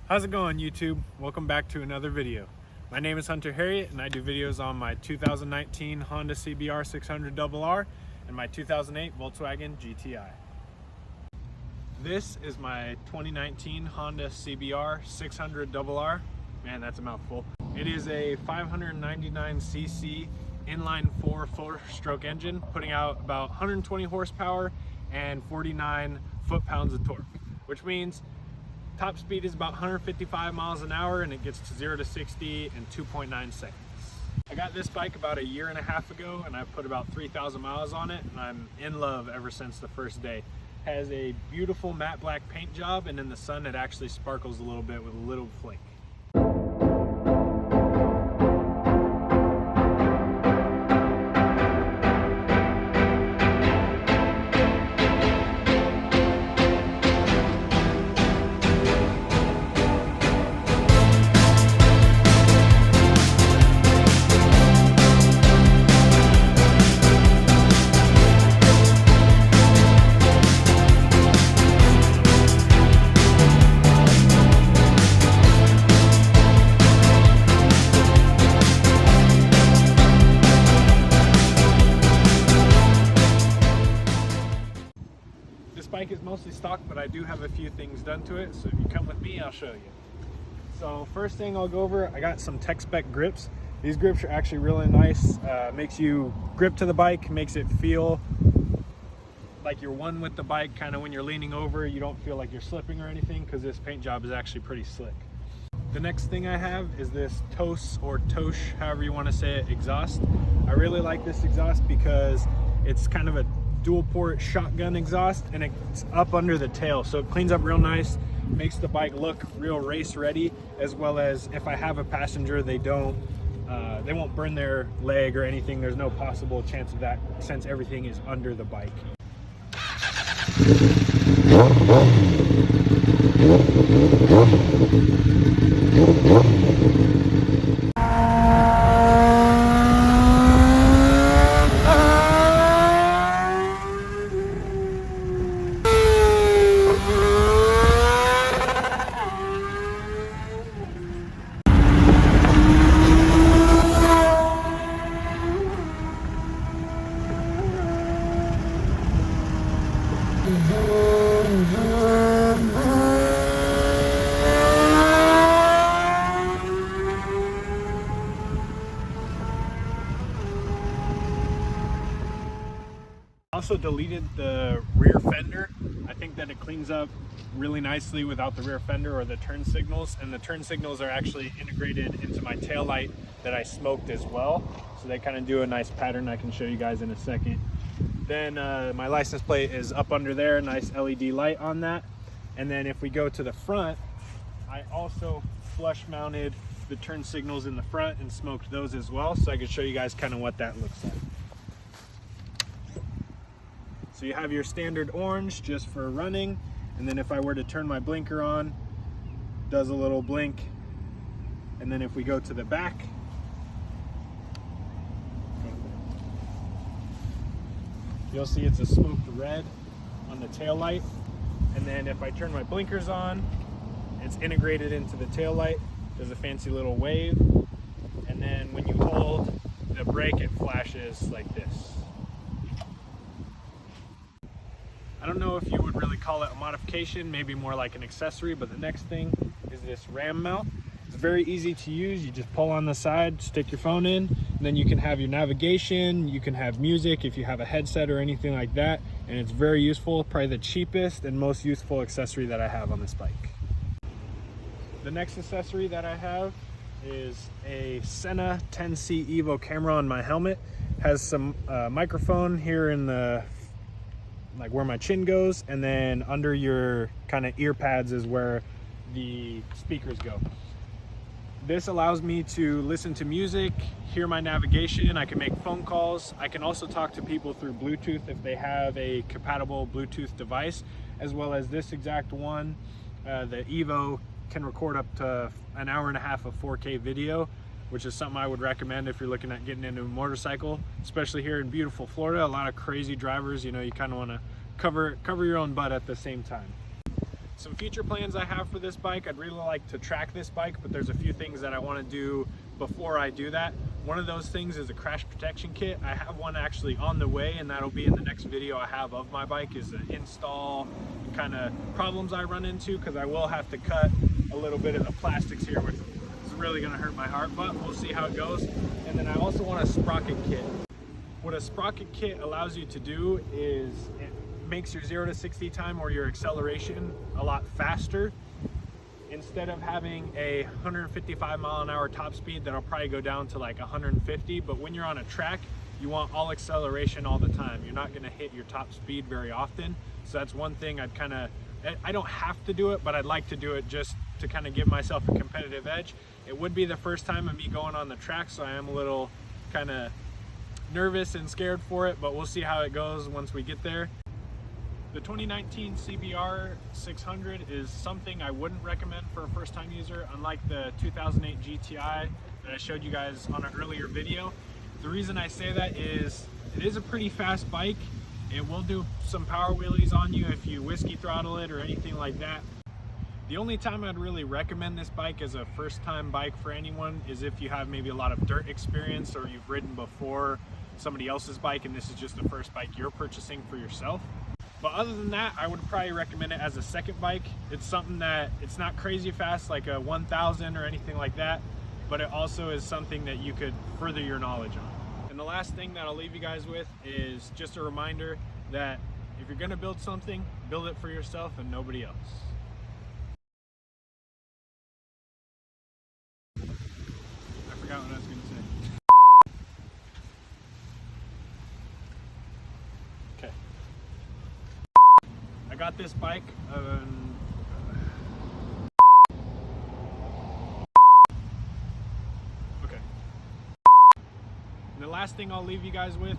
How's it going, YouTube? Welcome back to another video. My name is Hunter Heriot and I do videos on my 2019 Honda CBR600RR and my 2008 Volkswagen GTI. This is my 2019 Honda CBR600RR. Man, that's a mouthful. It is a 599cc inline 4-stroke engine, putting out about 120 horsepower and 49 foot-pounds of torque, which means top speed is about 155 miles an hour and it gets to 0 to 60 in 2.9 seconds. I got this bike about a year and a half ago and I've put about 3,000 miles on it and I'm in love ever since the first day. It has a beautiful matte black paint job and in the sun it actually sparkles a little bit with a little flake. This bike is mostly stock, but I do have a few things done to it, so if you come with me, I'll show you. So first thing I'll go over, I got some tech spec grips. These grips are actually really nice. Makes you grip to the bike, makes it feel like you're one with the bike, kind of when you're leaning over, you don't feel like you're slipping or anything because this paint job is actually pretty slick. The next thing I have is this TOS or Tosh, however you want to say it, exhaust. I really like this exhaust because it's kind of a dual port shotgun exhaust and it's up under the tail, so it cleans up real nice, makes the bike look real race ready, as well as if I have a passenger, they won't burn their leg or anything. There's no possible chance of that since everything is under the bike. Also deleted the rear fender. I think that it cleans up really nicely without the rear fender or the turn signals, and the turn signals are actually integrated into my tail light that I smoked as well, so they kind of do a nice pattern I can show you guys in a second. Then my license plate is up under there, nice LED light on that. And then if we go to the front, I also flush mounted the turn signals in the front and smoked those as well, so I can show you guys kind of what that looks like. So you have your standard orange just for running, and then if I were to turn my blinker on, does a little blink. And then if we go to the back, you'll see it's a smoked red on the tail light. And then if I turn my blinkers on, it's integrated into the tail light. There's a fancy little wave. And then when you hold the brake, it flashes like this. I don't know if you would really call it a modification, maybe more like an accessory, but the next thing is this ram mount. It's very easy to use. You just pull on the side, stick your phone in, and then you can have your navigation, you can have music if you have a headset or anything like that, and it's very useful. Probably the cheapest and most useful accessory that I have on this bike. The next accessory that I have is a Sena 10C Evo camera on my helmet. It has some microphone here in the like where my chin goes, and then under your kind of ear pads is where the speakers go. This allows me to listen to music, hear my navigation, I can make phone calls. I can also talk to people through Bluetooth if they have a compatible Bluetooth device, as well as this exact one. The Evo can record up to an hour and a half of 4K video, which is something I would recommend if you're looking at getting into a motorcycle, especially here in beautiful Florida. A lot of crazy drivers, you know, you kind of want to cover your own butt at the same time. Some future plans I have for this bike, I'd really like to track this bike, but there's a few things that I want to do before I do that. One of those things is a crash protection kit. I have one actually on the way, and that'll be in the next video I have of my bike, is the install kind of problems I run into, because I will have to cut a little bit of the plastics here, which is really going to hurt my heart, but we'll see how it goes. And then I also want a sprocket kit. What a sprocket kit allows you to do is it makes your 0 to 60 time or your acceleration a lot faster. Instead of having a 155 mile an hour top speed, that'll probably go down to like 150, but when you're on a track, you want all acceleration all the time. You're not going to hit your top speed very often. So that's one thing I don't have to do it, but I'd like to do it just to kind of give myself a competitive edge. It would be the first time of me going on the track, so I am a little kind of nervous and scared for it, but we'll see how it goes once we get there. The 2019 CBR600 is something I wouldn't recommend for a first-time user, unlike the 2008 GTI that I showed you guys on an earlier video. The reason I say that is it is a pretty fast bike. It will do some power wheelies on you if you whiskey throttle it or anything like that. The only time I'd really recommend this bike as a first-time bike for anyone is if you have maybe a lot of dirt experience, or you've ridden before somebody else's bike and this is just the first bike you're purchasing for yourself. But other than that, I would probably recommend it as a second bike. It's something that it's not crazy fast like a 1000 or anything like that, but it also is something that you could further your knowledge on. And the last thing that I'll leave you guys with is just a reminder that if you're gonna build something, build it for yourself and nobody else. I forgot what I was gonna say. Okay. I got this bike okay. And the last thing I'll leave you guys with